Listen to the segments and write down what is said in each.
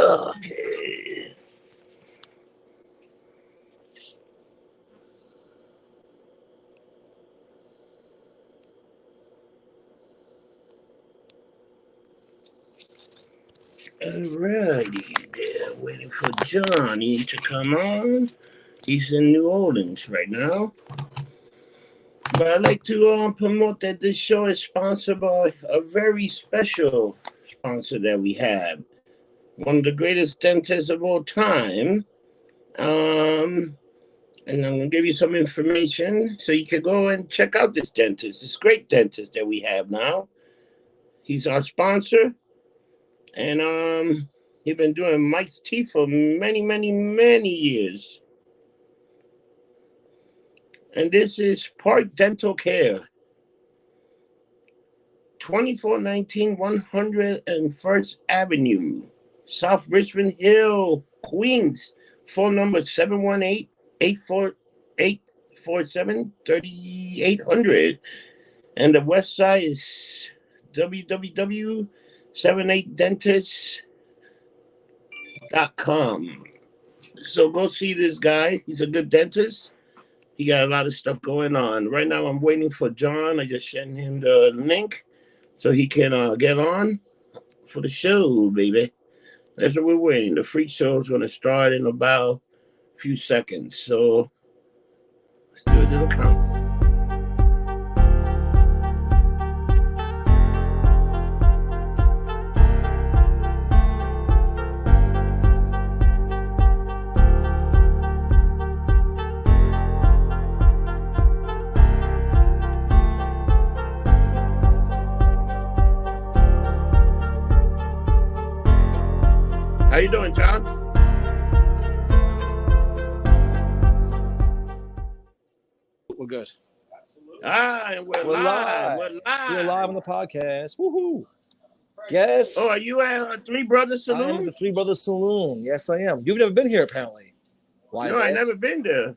Okay. Alrighty there, waiting for Johnny to come on. He's in New Orleans right now. But I'd like to promote that this show is sponsored by a very special sponsor that we have. One of the greatest dentists of all time. And I'm going to give you some information so you can go and check out this dentist, this great dentist that we have now. He's our sponsor. And he's been doing Mike's teeth for many, many, many years. And this is Park Dental Care. 2419 101st Avenue, South Richmond Hill, Queens. Phone number 718-847-3800. And the website is www.78dentist.com. So go see this guy. He's a good dentist. He got a lot of stuff going on. Right now, I'm waiting for John. I just sent him the link so he can get on for the show, baby. That's what we're waiting. The Freak Show is going to start in about a few seconds. So let's do a little count. How you doing, John? We're good. And we're live. We're live. We're live on the podcast. Woohoo! Yes. Oh, are you at Three Brothers Saloon? I am at the Three Brothers Saloon. Yes, I am. You've never been here, apparently. Why? No, I've never been there.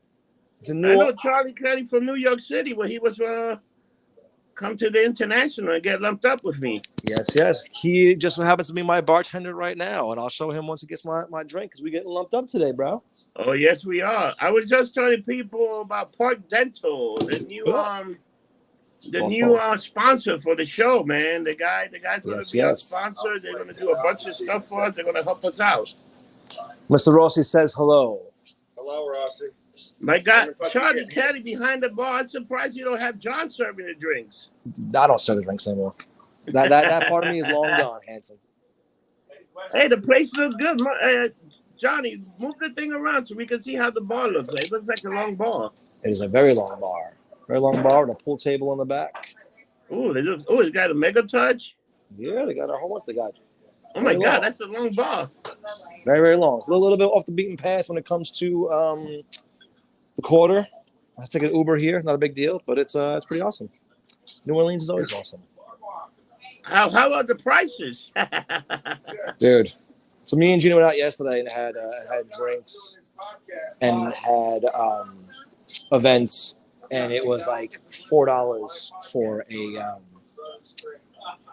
It's a I know Charlie Cuddy from New York City, where he was come to the International and get lumped up with me. Yes. He just happens to be my bartender right now, and I'll show him once he gets my drink because we getting lumped up today, bro. Oh, yes, we are. I was just telling people about Park Dental, the new sponsor for the show, man. The guy's going to be our sponsor. They're going to do a bunch of stuff for us. They're going to help us out. Mr. Rossi says hello. Hello, Rossi. My God, Charlie Caddy behind the bar. I'm surprised you don't have John serving the drinks. I don't serve the drinks anymore. That part of me is long gone, handsome. Hey, the place looks good. Johnny, move the thing around so we can see how the bar looks. It looks like a long bar. It is a very long bar. Very long bar with a pool table in the back. It's got a mega touch. Yeah, they got a whole bunch. They got. Oh my God, that's a long bar. Very, very long. It's a little bit off the beaten path when it comes to the quarter. I take an Uber here, not a big deal, but it's pretty awesome. New Orleans is always awesome. How about the prices? Dude, so me and Gina went out yesterday and had drinks and had events, and it was like $4 for a.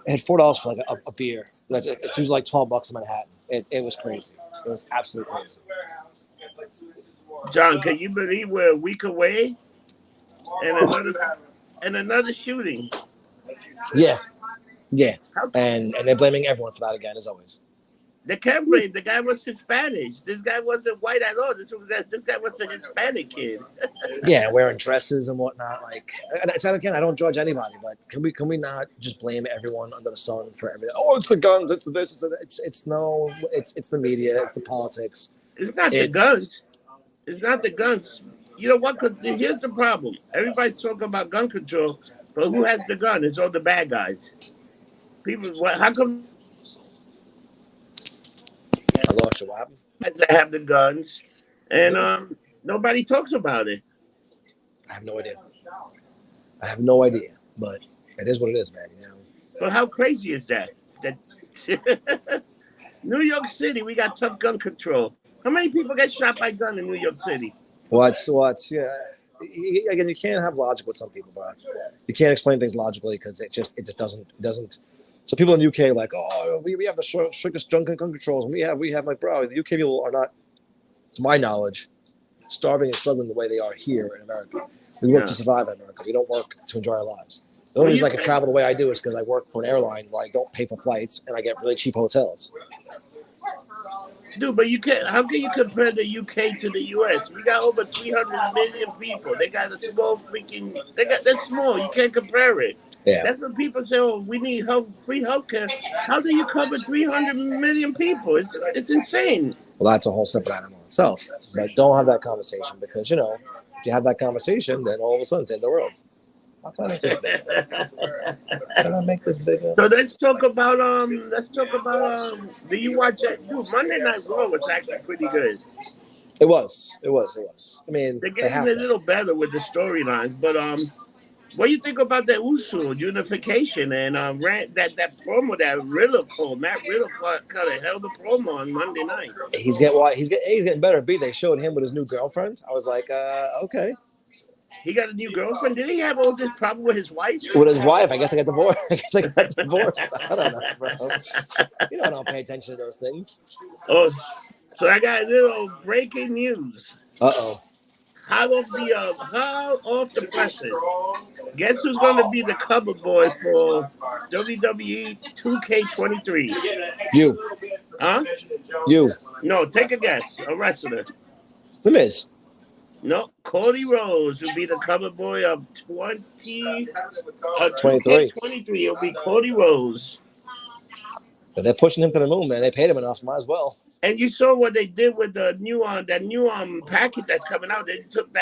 It had $4 for like a beer. It's usually like $12 in Manhattan. It was crazy. It was absolutely crazy. John, can you believe we're a week away and another shooting? Yeah. And they're blaming everyone for that again, as always. They can't blame. The guy was Hispanic. This guy wasn't white at all. This guy was a Hispanic kid. Yeah, wearing dresses and whatnot. Like, again, I don't judge anybody, but can we not just blame everyone under the sun for everything? Oh, it's the guns. It's the this. It's the media. It's the politics. It's not the guns. It's not the guns. You know what? Here's the problem. Everybody's talking about gun control, but who has the gun? It's all the bad guys. How come? I lost you. What happened? That have the guns, and nobody talks about it. I have no idea, but it is what it is, man. You know. But how crazy is that? New York City, we got tough gun control. How many people get shot by gun in New York City? What's yeah. Again, you can't have logic with some people, but you can't explain things logically because it just doesn't So people in the UK are like, oh, we have the strictest gun controls. And we have like, bro, the UK people are not, to my knowledge, starving and struggling the way they are here in America. We work to survive in America. We don't work to enjoy our lives. The only reason I can travel the way I do is because I work for an airline where I don't pay for flights and I get really cheap hotels. Dude, but you can't. How can you compare the UK to the US? We got over 300 million people. They got a small freaking. They're small. You can't compare it. Yeah. That's when people say, "Oh, we need free healthcare." How do you cover 300 million people? It's insane. Well, that's a whole separate animal itself. But don't have that conversation because if you have that conversation, then all of a sudden it's in the world. How can I make this bigger? Can I make this bigger? So let's talk about do you watch it? Dude, Monday Night Raw was actually pretty good. It was. I mean, they're getting a little better with the storylines, but what do you think about the Uso unification and that promo that Riddle called? Matt Riddle cut a hell of a promo on Monday night. He's getting better. They showed him with his new girlfriend. I was like, okay. He got a new girlfriend. Did he have all this problem with his wife? With his wife, I guess they got divorced. I don't know, bro. I don't pay attention to those things. Oh, so I got a little breaking news. Uh-oh. Hot off the presses. Guess who's going to be the cover boy for WWE 2K23? You. Huh? You. No, take a guess. A wrestler. The Miz. No, Cody Rhodes will be the cover boy of 23. 23. It'll be Cody Rhodes. But they're pushing him to the moon, man. They paid him enough. Might as well. And you saw what they did with the new package that's coming out. They took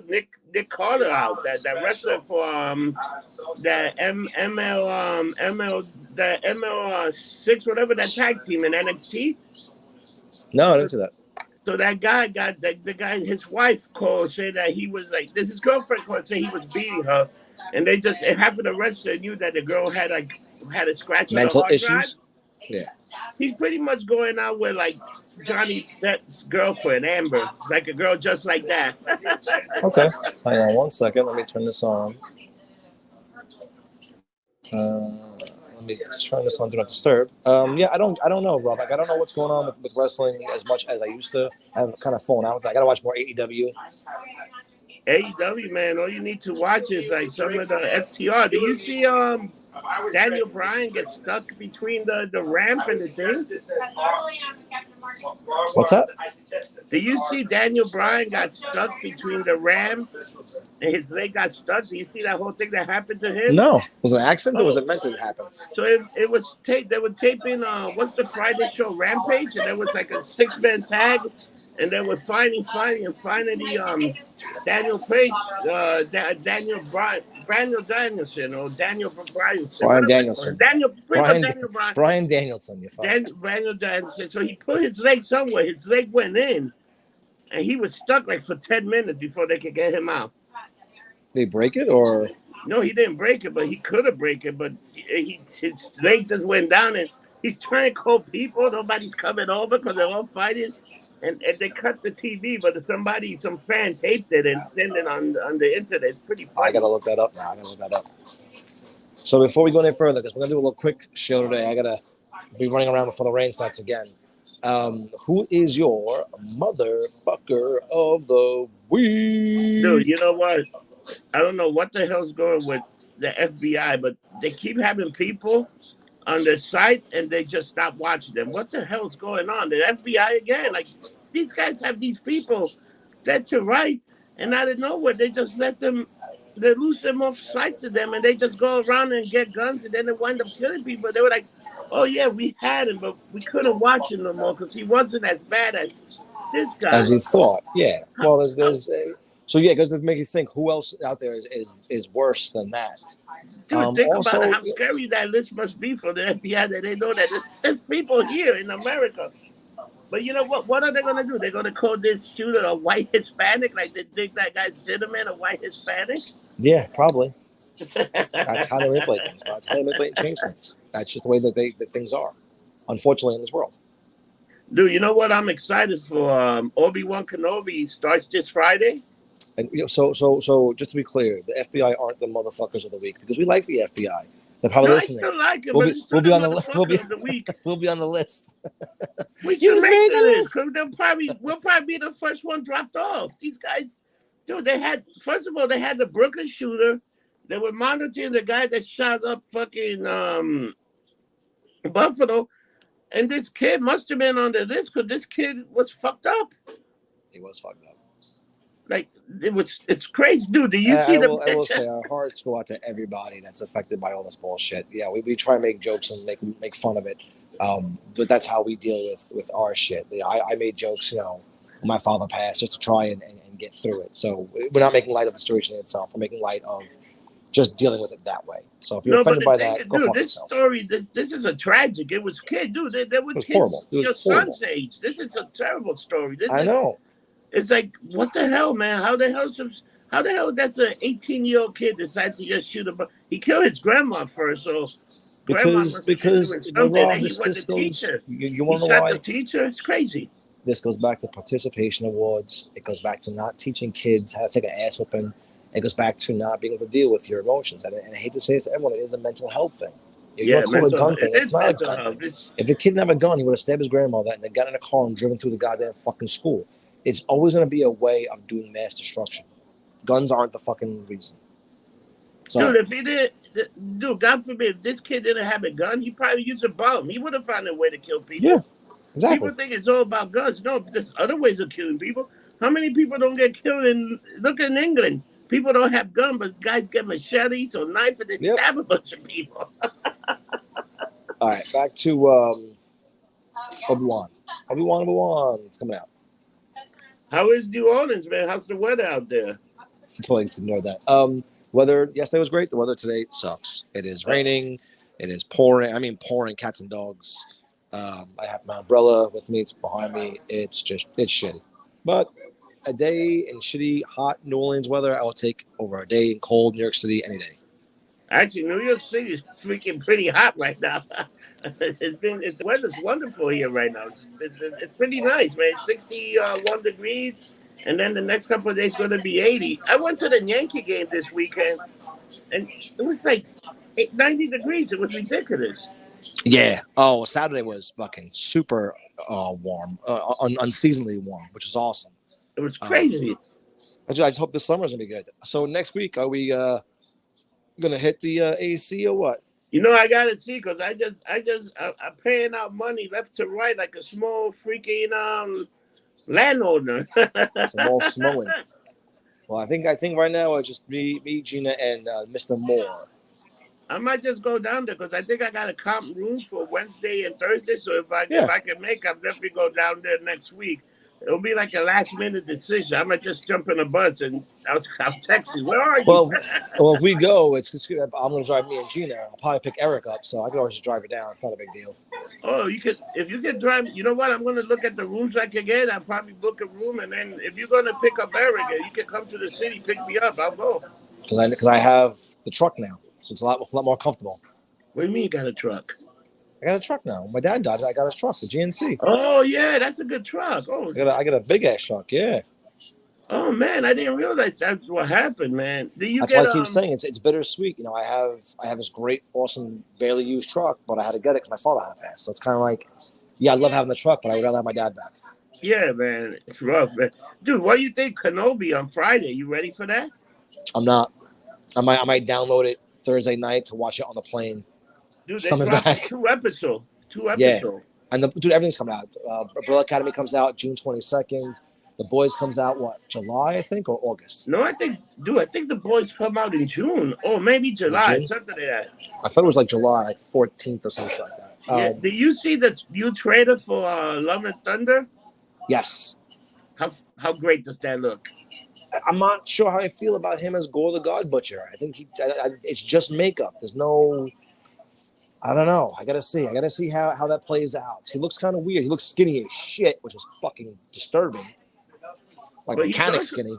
Nick Carter out, that wrestler for the ML6, whatever, that tag team in NXT. No, I didn't see that. So that guy got the guy, his wife called, saying that he was like, his girlfriend called, saying he was beating her, and half of the wrestler knew that the girl had a scratch on mental the hard issues. drive. Yeah. He's pretty much going out with like Johnny Depp's girlfriend, Amber, like a girl just like that. Okay. Hang on 1 second. Let me turn this on. Let me turn this on. Do not disturb. Yeah, I don't know, Rob. Like, I don't know what's going on with wrestling as much as I used to. I've kind of fallen out with it. I got to watch more AEW. AEW, man, all you need to watch is like some of the FTR. Do you see Daniel Bryan get stuck between the ramp and the thing? What's that? Do you see Daniel Bryan got stuck between the ramp and his leg got stuck? Do you see that whole thing that happened to him? No. Was it an accident or was it meant to happen? So it was taped. They were taping what's the Friday show, Rampage, and there was like a 6-man tag, and they were fighting, and finally Danielson or Daniel Bryanson. Brian Danielson. Daniel Bryan. Brian Danielson. Daniel Danielson. So he put his leg somewhere. His leg went in, and he was stuck like for 10 minutes before they could get him out. Did he break it or? No, he didn't break it, but he could have break it. But his leg just went down, and he's trying to call people. Nobody's coming over because they're all fighting, and they cut the TV. But some fan taped it and sent it on the internet. It's pretty funny. I gotta look that up now. So before we go any further, because we're gonna do a little quick show today, I gotta be running around before the rain starts again. Who is your motherfucker of the week? Dude, you know what? I don't know what the hell's going with the FBI, but they keep having people on their site and they just stop watching them. What the hell's going on? The FBI again? Like, these guys have these people dead to right, and out of nowhere they just they lose them off sights of them, and they just go around and get guns, and then they wind up killing people. They were like, oh yeah, we had him, but we couldn't watch him no more because he wasn't as bad as this guy. As you thought, yeah. Well, so yeah, because to make you think, who else out there is worse than that? Dude, think about how scary that list must be for the FBI, that they know that there's people here in America. But you know what? What are they going to do? They're going to call this shooter a white Hispanic? Like they think that guy Cinnamon a white Hispanic? Yeah, probably. That's how they manipulate things. That's how they manipulate and change things. That's just the way that things are, unfortunately, in this world. Dude, you know what I'm excited for? Obi-Wan Kenobi starts this Friday. And so just to be clear, the FBI aren't the motherfuckers of the week because we like the FBI. They're probably No, I listening. still like him, We'll but be he's still we'll the be on the motherfucker of the week. we'll be on the list. We You should just make made the the list list. because we'll probably be the first one dropped off. These guys, dude, they had first of all they had the Brooklyn shooter. They were monitoring the guy that shot up fucking Buffalo, and this kid must have been on the list because this kid was fucked up. He was fucked up. Like it's crazy, dude. Do you see the I will picture? say our hearts go out to everybody that's affected by all this bullshit. Yeah, we try to make jokes and make fun of it, but that's how we deal with our shit. You know, I made jokes, you know, when my father passed just to try and get through it. So we're not making light of the situation itself. We're making light of just dealing with it that way. So if you're No, but offended the by thing that, is, go dude, fuck this yourself. story, this is a tragic. It was kids, dude. They were It was kids horrible. It was your horrible. son's age. This is a terrible story. This I is know. It's like, what the hell, man? How the hell that's an 18-year-old kid decides to just shoot a he killed his grandma first, so grandma must have been doing Well, something. Rob, And he was the this goes. teacher. You He want to know shot the why? teacher. It's crazy. This goes back to participation awards. It goes back to not teaching kids how to take an ass whooping. It goes back to not being able to deal with your emotions. And I hate to say this to everyone, it is a mental health thing. You Yeah, want to call it a gun it thing? It's is not a mental gun health. thing. If a kid didn't have a gun, he would have stabbed his grandmother and then got in a car and driven through the goddamn fucking school. It's always going to be a way of doing mass destruction. Guns aren't the fucking reason. Dude, Sorry. if he did, dude, God forbid, if this kid didn't have a gun, he probably used a bomb. He would have found a way to kill Yeah, people. exactly. People think it's all about guns. No, there's other ways of killing people. How many people don't get killed in look in England? People don't have guns, but guys get machetes or knife and they Yep. stab a bunch of people. All right, back to Obi-Wan. Obi-Wan. It's coming out. How is New Orleans, man? How's the weather out there? Totally ignore that. Weather yesterday was great. The weather today sucks. It is raining. It is pouring. I mean, pouring cats and dogs. I have my umbrella with me. It's behind me. It's shitty. But a day in shitty, hot New Orleans weather, I will take over a day in cold New York City any day. Actually, New York City is freaking pretty hot right now. The weather's wonderful here right now. It's pretty nice, man. It's 61 degrees, and then the next couple of days going to be 80. I went to the Yankee game this weekend, and it was like 90 degrees. It was ridiculous. Yeah. Oh, Saturday was fucking super warm, unseasonably warm, which is awesome. It was crazy. I just hope this summer's gonna be good. So next week, are we gonna hit the AC or what? You know, I gotta see because I'm paying out money left to right like a small freaking landowner. Some more snowing. Well, I think right now it's just me, Gina, and Mr. Moore. I might just go down there because I think I got a comp room for Wednesday and Thursday. So if I can make, I'll definitely go down there next week. It'll be like a last minute decision. I might just jump in a bus and I'll text you. Where are you? Well, if we go, it's good. I'm going to drive me and Gina. I'll probably pick Eric up, so I can always just drive her down. It's not a big deal. Oh, you could if you could drive. You know what? I'm going to look at the rooms I can get. I'll probably book a room, and then if you're going to pick up Eric, you can come to the city, pick me up. I'll go. Because I have the truck now, so it's a lot more comfortable. What do you mean you got a truck? I got a truck now. When my dad died, I got his truck, the GNC. Oh yeah, that's a good truck. Oh, I got a big ass truck. Yeah. Oh man, I didn't realize that's what happened, man. That's why I keep saying it's bittersweet. You know, I have this great, awesome, barely used truck, but I had to get it because my father had a pass. So it's kind of like, yeah, I love having the truck, but I would rather have my dad back. Yeah, man, it's rough, man. Dude, what do you think Kenobi on Friday? You ready for that? I'm not. I might download it Thursday night to watch it on the plane. Dude, they dropped two episodes. Yeah. And dude, everything's coming out. Umbrella Academy comes out June 22nd. The Boys comes out July, I think, or August? No, I think the Boys come out in June. Or maybe July, something like that. I thought it was like July, like 14th or something like that. Yeah. Did you see the new trailer for Love and Thunder? Yes. How great does that look? I'm not sure how I feel about him as Gore the God Butcher. I think it's just makeup. There's no. I don't know. I gotta see how that plays out. He looks kind of weird. He looks skinny as shit, which is fucking disturbing. Like mechanic skinny.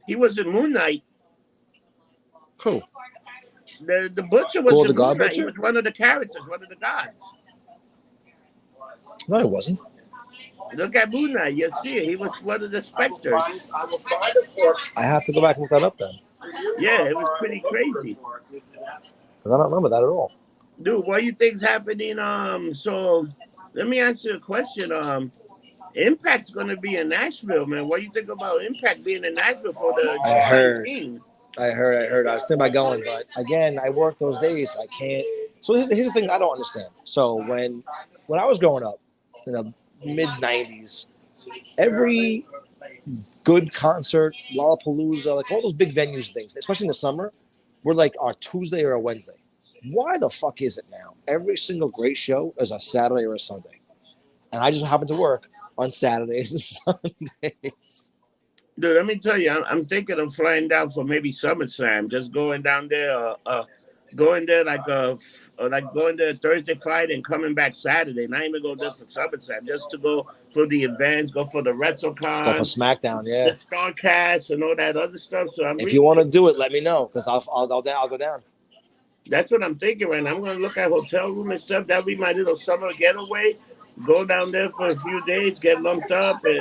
He was in Moon Knight. Who? The Butcher was in Moon Knight. He was one of the characters, one of the gods. No, he wasn't. Look at Moon Knight. You'll see it. He was one of the specters. I have to go back and look that up then. Yeah, it was pretty crazy. 'Cause I don't remember that at all. Dude, what do you think's happening? So let me ask you a question. Impact's gonna be in Nashville, man. What do you think about Impact being in Nashville for the I heard. U19? I was thinking about going, but again, I work those days, so I can't. So here's the thing I don't understand. So when I was growing up in the mid '90s, every good concert, Lollapalooza, like all those big venues and things, especially in the summer, were like our Tuesday or a Wednesday. Why the fuck is it now? Every single great show is a Saturday or a Sunday, and I just happen to work on Saturdays and Sundays. Dude, let me tell you, I'm thinking of flying down for maybe SummerSlam. Just going down there, going there like going there Thursday, Friday, and coming back Saturday. Not even go there for SummerSlam, just to go for the events, go for the Go for WrestleCon, SmackDown, the yeah. StarCast, and all that other stuff. So I'm If you really, want to do it, let me know because I'll go down. I'll go down. that's what I'm thinking right now. I'm gonna look at hotel room and stuff. That'll be my little summer getaway. Go down there for a few days, get lumped up, and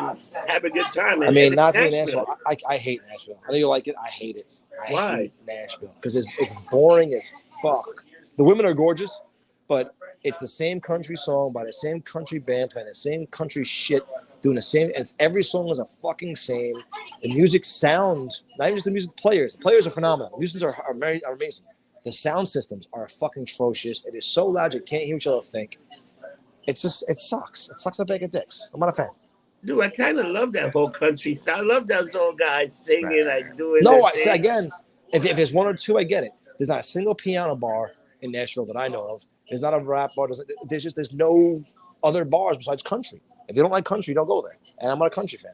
have a good time. I And mean, it's not to be an asshole. Nashville. I hate Nashville. I know you like it. I hate it. I Why? hate Nashville because it's boring as fuck. The women are gorgeous, but it's the same country song by the same country band playing the same country shit, doing the same. And it's every song is a fucking same. The music sound, not even just the music, the players. The players are phenomenal. The musicians are amazing. The sound systems are fucking atrocious. It is so loud you can't hear each other think. It's just it sucks. It sucks a bag of dicks. I'm not a fan. Dude, I kind of love that whole country style. I love those old guys singing, like doing No, their I say thing. again. If there's one or two, I get it. There's not a single piano bar in Nashville that I know of. There's not a rap bar. There's no other bars besides country. If you don't like country, don't go there. And I'm not a country fan.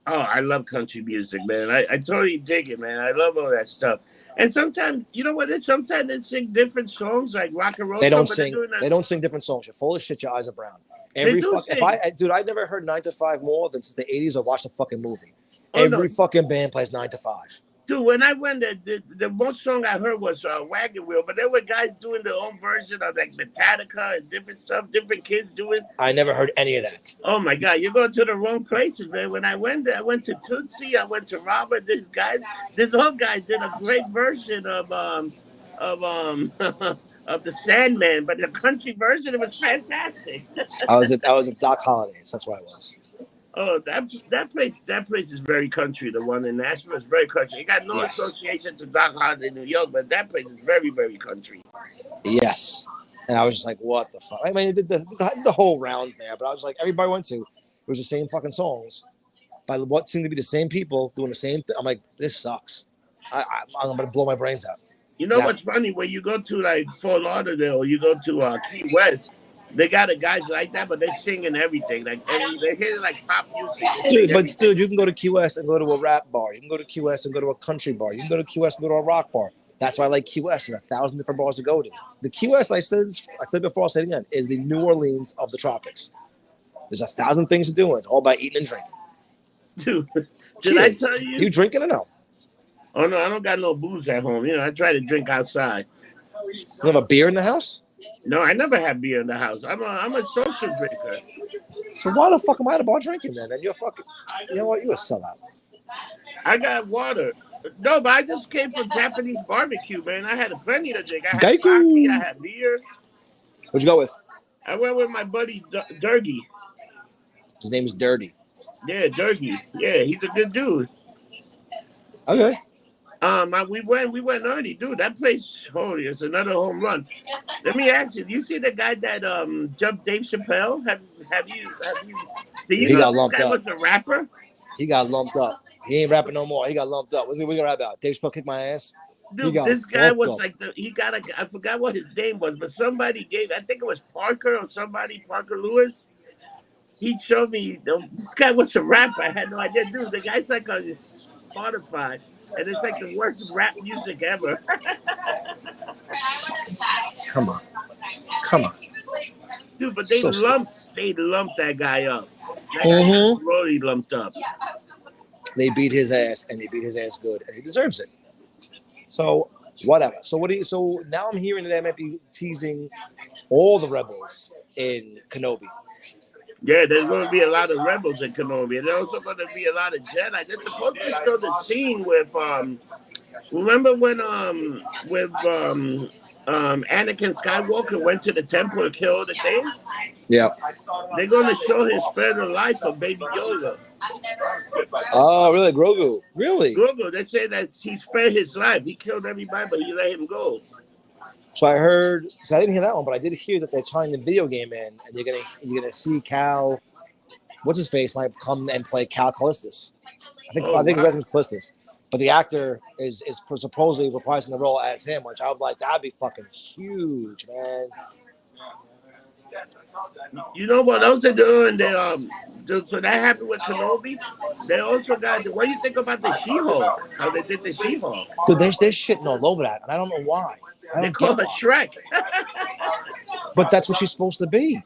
Oh, I love country music, man. I totally dig it, man. I love all that stuff. And sometimes, you know what? Sometimes they sing different songs, like rock and roll They don't stuff, but they're sing. doing that. They don't sing different songs. You're full of shit. Your eyes are brown. They Every do fuck. If sing. dude, I never heard 9 to 5 more than since the '80s. I watched a fucking movie. Oh no, Every fucking band plays 9 to 5. dude. When I went there, the most song I heard was Wagon Wheel, but there were guys doing their own version of like Metallica and different stuff. Different kids doing. I never heard any of that. Oh my God, you're going to the wrong places, man. When I went there, I went to Tootsie, I went to Robert. This whole guy did a great version of of the Sandman, but the country version it was fantastic. I was at Doc Holiday's. That's where I was. Oh, that place is very country. The one in Nashville is very country. It got no Yes. association to Doc Holliday, New York, but that place is very, very country. Yes. And I was just like, what the fuck? I mean, it did the whole rounds there, but I was like, everybody went to, it was the same fucking songs by what seemed to be the same people doing the same thing. I'm like, this sucks. I'm going to blow my brains out. You know Now, what's funny? When you go to like Fort Lauderdale or you go to Key West, they got a guys like that, but they're singing everything. They're hitting like pop music. They sing dude, everything. you can go to Key West and go to a rap bar. You can go to Key West and go to a country bar. You can go to Key West and go to a rock bar. That's why I like Key West and 1,000 different bars to go to. The Key West, I said before, I'll say it again, is the New Orleans of the tropics. There's 1,000 things to do. It's all about eating and drinking. Dude, did I Cheers. tell you? You drinking or no? Oh no, I don't got no booze at home. You know, I try to drink outside. You have a beer in the house? No, I never have beer in the house. I'm a social drinker. So why the fuck am I at a bar drinking then? And you're fucking, you know what? You're a sellout. I got water. No, but I just came from Japanese barbecue, man. I had plenty to drink. I had sake, I Geiku. had beer. What'd you go with? I went with my buddy Durgy. His name is Dirty. Yeah, Durgy. Yeah, he's a good dude. Okay. We went early, dude. That place, holy, it's another home run. Let me ask you, you see the guy that jumped Dave Chappelle? Have you do you He know got this lumped guy up. was a rapper? He got lumped up. He ain't rapping no more. He got lumped up. What's he gonna rap about? Dave Chappelle kicked my ass. Dude, this guy was like I forgot what his name was, but somebody gave I think it was Parker or somebody, Parker Lewis. He showed me this guy was a rapper. I had no idea. Dude, the guy's like on Spotify. And it's like the worst rap music ever. Come on. Come on. Dude, but So they lumped that guy up. That guy Mm-hmm. really lumped up. They beat his ass, and they beat his ass good, and he deserves it. So whatever. So now I'm hearing that they might be teasing all the rebels in Kenobi. Yeah, there's going to be a lot of rebels in Kenobi. And there's also going to be a lot of Jedi. They're supposed to show the scene with remember when Anakin Skywalker went to the temple to kill the thing? Yeah. They're going to show his spirit of life of Baby Yoda. Oh, really? Grogu? Really? Google, they say that he spared his life. He killed everybody, but he let him go. So I heard. So I didn't hear that one, but I did hear that they're tying the video game in, and you're gonna see Cal. What's his face might come and play Cal Callistus. Oh, I think his wow. name is Callistus, but the actor is supposedly reprising the role as him, which I was like, that'd be fucking huge, man. You know what else they're doing? So that happened with Kenobi. They also got. What do you think about the She-Hulk? How they did the She-Hulk? Dude, they're shitting all over that, and I don't know why. I They don't call get her why. Shrek. But that's what she's supposed to be.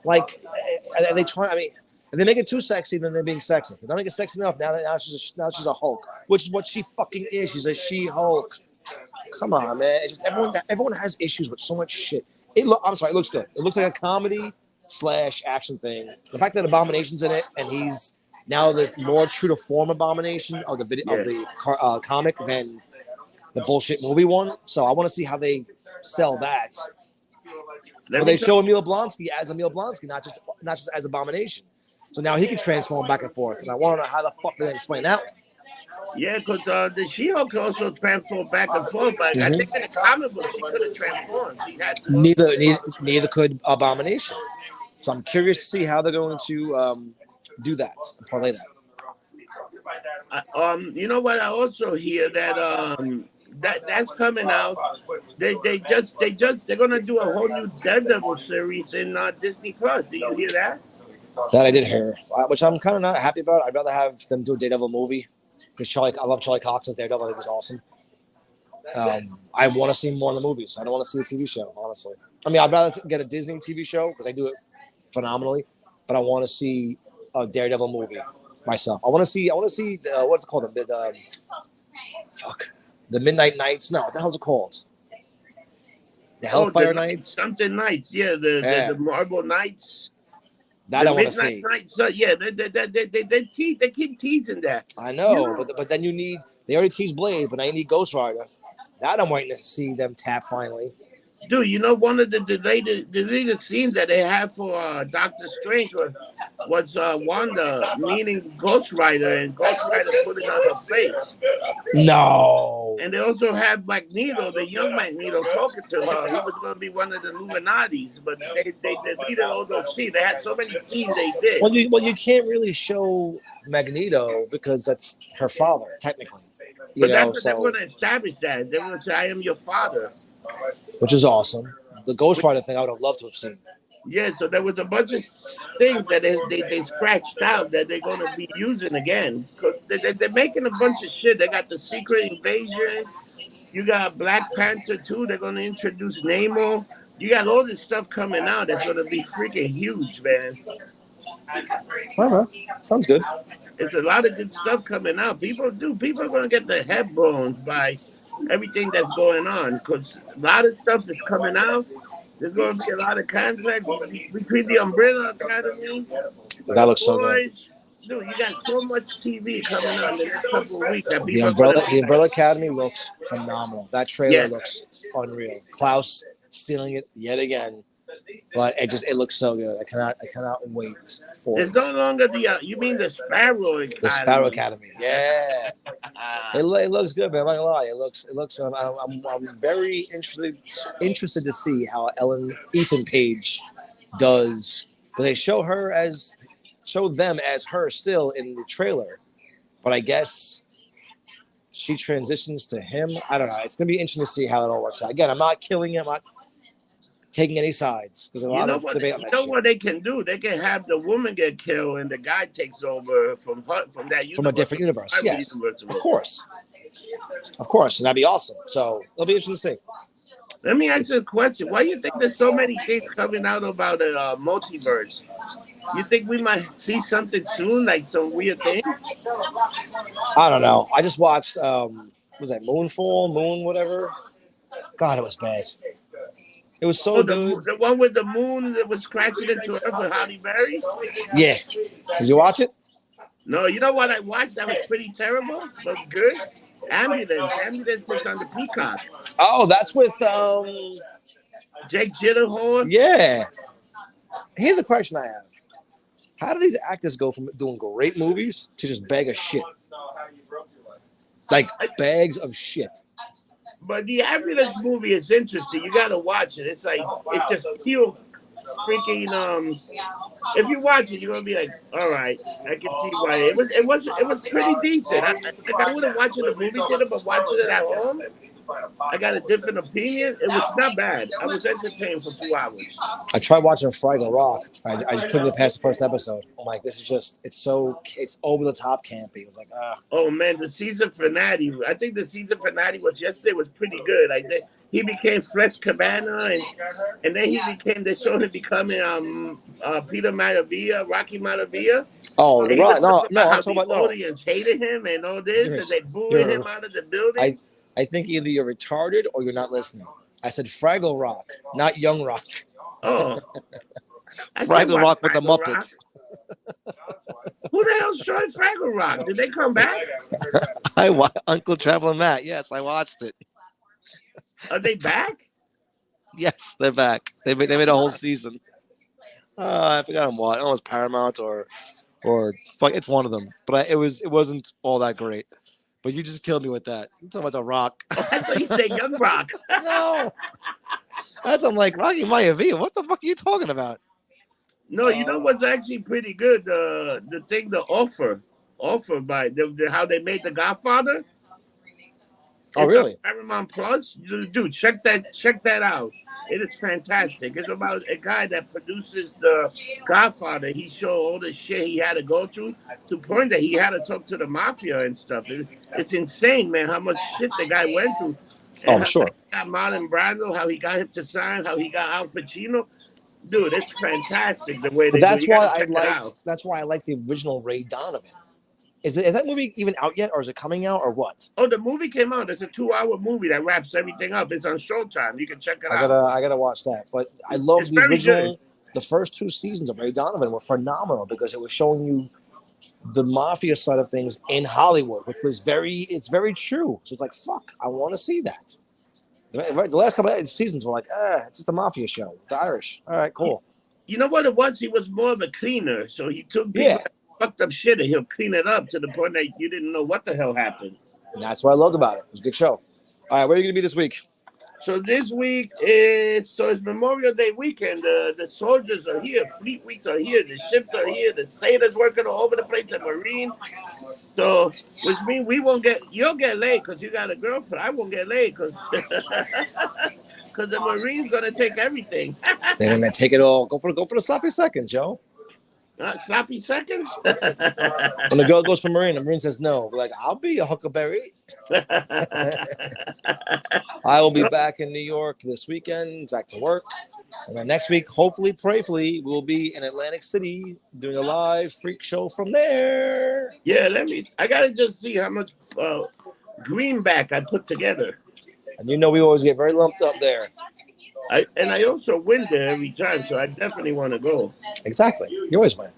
Like, are they trying? I mean, if they make it too sexy, then they're being sexist. They don't make it sexy enough. Now she's a Hulk, which is what she fucking is. She's a She-Hulk. Come on, man. It's just everyone has issues with so much shit. I'm sorry. It looks good. It looks like a comedy / action thing. The fact that Abomination's in it and he's now the more true to form Abomination of the video Yeah. of the comic than the bullshit movie one. So I want to see how they sell that. Well, they show Emil Blonsky as Emil Blonsky, not just as Abomination. So now he can transform back and forth. And I want to know how the fuck they explain that one. Yeah, because the She-Hulk can also transform back and forth. But I think in the comic book she could have transformed. She had to. Neither could Abomination. So I'm curious to see how they're going to do that and parlay that. You know what? I also hear that that's coming out. They're gonna do a whole new Daredevil series in Disney Plus. Do you hear that? That I did hear, which I'm kind of not happy about. I'd rather have them do a Daredevil movie because I love Charlie Cox as Daredevil. I think he's awesome. I want to see more in the movies. I don't want to see a TV show, honestly. I mean, I'd rather get a Disney TV show because they do it phenomenally, but I want to see a Daredevil movie myself. I want to see what's it called? The Midnight Nights. No, what the hell's it called? The Hellfire Nights. Something Nights. Yeah, the Marble Nights. That I want to see. Nights. Yeah, they keep teasing that. I know, but then they already teased Blade, but now you need Ghost Rider. That I'm waiting to see them tap finally. Dude, you know one of the deleted scenes that they have for Doctor Strange was Wanda meeting Ghost Rider and Ghost Rider putting on her face. No. And they also have Magneto, the young Magneto, talking to her. He was going to be one of the Illuminatis, but they deleted all those scenes. They had so many scenes they did. Well, you can't really show Magneto because that's her father, technically. But they're going to establish that. They're going to say, I am your father. Which is awesome. The Ghost Rider thing I would have loved to have seen. Yeah, so there was a bunch of things that they scratched out that they're going to be using again. They're making a bunch of shit. They got the Secret Invasion. You got Black Panther 2. They're going to introduce Namor. You got all this stuff coming out that's going to be freaking huge, man. All right. Sounds good. It's a lot of good stuff coming out. People are going to get their head blown by everything that's going on because a lot of stuff is coming out. There's going to be a lot of conflict between the Umbrella Academy. That looks so good. Dude, you got so much TV coming out in the next couple of weeks. That the Umbrella Academy looks phenomenal. That trailer looks unreal. Klaus stealing it yet again. But it looks so good. I cannot wait for it. It's no longer you mean the Sparrow Academy. The Sparrow Academy. Yeah. It looks good, man. I'm not gonna lie. It looks I'm very interested to see how Ethan Page does. But they show them as her still in the trailer. But I guess she transitions to him. I don't know. It's gonna be interesting to see how it all works out. Again, I'm not killing him. I'm not taking any sides. There's a lot of debate on that shit. What they can do? They can have the woman get killed and the guy takes over from that universe. From a different universe, yes. Of course. And that'd be awesome. So it'll be interesting to see. Let me ask you a question. Why do you think there's so many things coming out about the multiverse? You think we might see something soon, like some weird thing? I don't know. I just watched, was that Moon, whatever? God, it was bad. It was so Oh, good. the one with the moon that was crashing into Earth with Halle Berry. Yeah. Did you watch it? No, you know what I watched that was pretty terrible but good. Ambulance. Ambulance is on the Peacock. Oh, that's with Jake Gyllenhaal. yeah. Here's a question I have. How do these actors go from doing great movies to just bag of shit? Like bags of shit. But the ambulance movie is interesting. You got to watch it. It's like it's just pure freaking. If you watch it, you're gonna be like, all right, I can see why it was pretty decent. Like I wouldn't watch it in the movie theater, but watching it at home, I got a different opinion. It was not bad. I was entertained for 2 hours. I tried watching Fraggle Rock. I just couldn't get past the first episode. I'm like, this is just, it's over the top campy. It was like, ah. Oh man, the season finale. I think the season finale was yesterday was pretty good. I think he became Fresh Cabana, and then he became. They showed him becoming Peter Maravilla, Rocky Maravilla. Oh, And he right. was No, talking no, about I'm how talking the about, no. audience hated him and all this, and they booing him out of the building. I think either you're retarded or you're not listening. I said Fraggle Rock, not Young Rock. Oh, Fraggle Rock with the Muppets. Who the hell showed Fraggle Rock? Did they come back? Uncle Traveling Matt. Yes, I watched it. Are they back? Yes, they're back. They made a whole season. I forgot what. I don't know, it was Paramount or fuck. It's one of them. But it wasn't all that great. But you just killed me with that. I'm talking about The Rock. Oh, I thought you said Young Rock. No. I'm like, Rocky Maivia. What the fuck are you talking about? No, you know what's actually pretty good? The offer by how they made The Godfather. Oh, really? Paramount Plus, dude, check that out. It is fantastic. It's about a guy that produces The Godfather. He showed all the shit he had to go through to the point that he had to talk to the mafia and stuff. It's insane, man, how much shit the guy went through. And I'm sure. How he got Marlon Brando, how he got him to sign, how he got Al Pacino. Dude, it's fantastic the way they do it. That's why I like the original Ray Donovan. Is that movie even out yet, or is it coming out, or what? Oh, the movie came out. It's a 2-hour movie that wraps everything up. It's on Showtime. You can check it out. I gotta watch that. But I love the original. Good. The first 2 seasons of Ray Donovan were phenomenal because it was showing you the mafia side of things in Hollywood, which was it's very true. So it's like, fuck, I want to see that. The last couple of seasons were like, it's just a mafia show. The Irish. All right, cool. You know what it was? He was more of a cleaner. So he took people fucked up shit and he'll clean it up to the point that you didn't know what the hell happened. And that's what I loved about it. It was a good show. All right, where are you going to be this week? So this week it's Memorial Day weekend. The soldiers are here. Fleet weeks are here. The ships are here. The sailors working all over the place. The Marine. So, which means you'll get laid because you got a girlfriend. I won't get laid because the Marine's gonna take everything. They're gonna take it all. Go for the sloppy second, Joe. Sloppy seconds? When the girl goes for Marine, the Marine says no. We're like, I'll be a huckleberry. I will be back in New York this weekend, back to work. And then next week, hopefully, prayerfully, we'll be in Atlantic City doing a live freak show from there. Yeah, I gotta just see how much greenback I put together. And we always get very lumped up there. I also win there every time, so I definitely want to go. Exactly. You always win.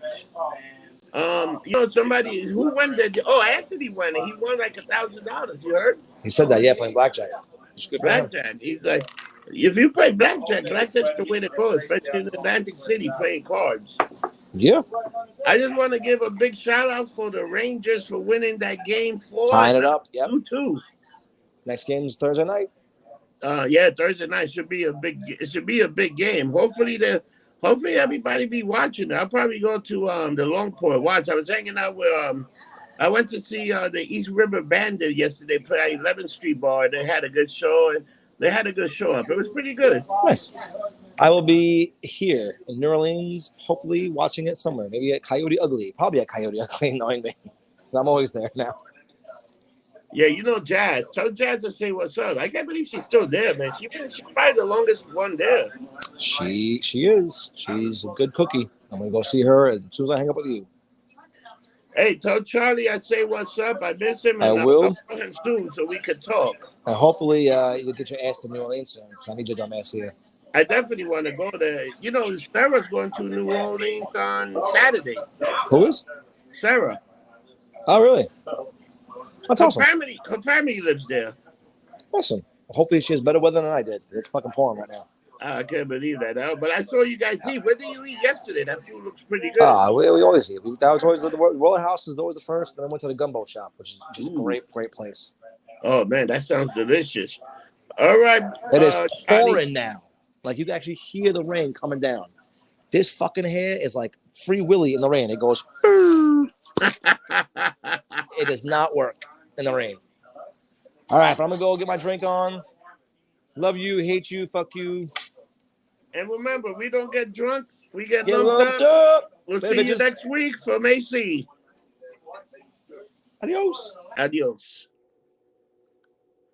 Somebody who won there. Oh, Anthony won it. He won like $1,000. You heard? He said that, yeah, playing blackjack. Blackjack. He's like, if you play blackjack, blackjack's the way to go, especially in Atlantic City playing cards. Yeah. I just want to give a big shout out for the Rangers for winning that game 4. Tying it up. Yep. 2-2. Next game is Thursday night. Thursday night should be a big game. Hopefully everybody be watching. I'll probably go to the Longport watch. I was hanging out with I went to see the East River Bandit yesterday play at 11th Street Bar. They had a good show and they had a good show up. It was pretty good. Nice. I will be here in New Orleans, hopefully watching it somewhere. Maybe at Coyote Ugly. Probably at Coyote Ugly, knowing me. I'm always there now. Yeah, Jazz. Tell Jazz to say what's up. I can't believe she's still there, man. She's probably the longest one there. She is. She's a good cookie. I'm going to go see her as soon as I hang up with you. Hey, tell Charlie I say what's up. I miss him. And I will. I'll call him soon so we can talk. And hopefully you'll get your ass to New Orleans soon because I need your dumb ass here. I definitely want to go there. You know, Sarah's going to New Orleans on Saturday. Who is? Sarah, Oh, really? That's awesome. her family lives there. Awesome. Hopefully she has better weather than I did. It's fucking pouring right now. I can't believe that. But I saw you guys eat. What did you eat yesterday? That food looks pretty good. Ah, we always eat. That was always the Roller House is always the first. Then I went to the Gumbo Shop, which is just a Ooh. great place. Oh man, that sounds delicious. All right, It is Johnny. pouring now. Like you can actually hear the rain coming down. This fucking hair is like Free Willy in the rain. It goes. It does not work in the rain. All right, but I'm gonna go get my drink on. Love you, hate you, fuck you. And remember, we don't get drunk. We get Get lumped lumped up. up. We'll Later, see you bitches. next week from AC. Adios. Adios.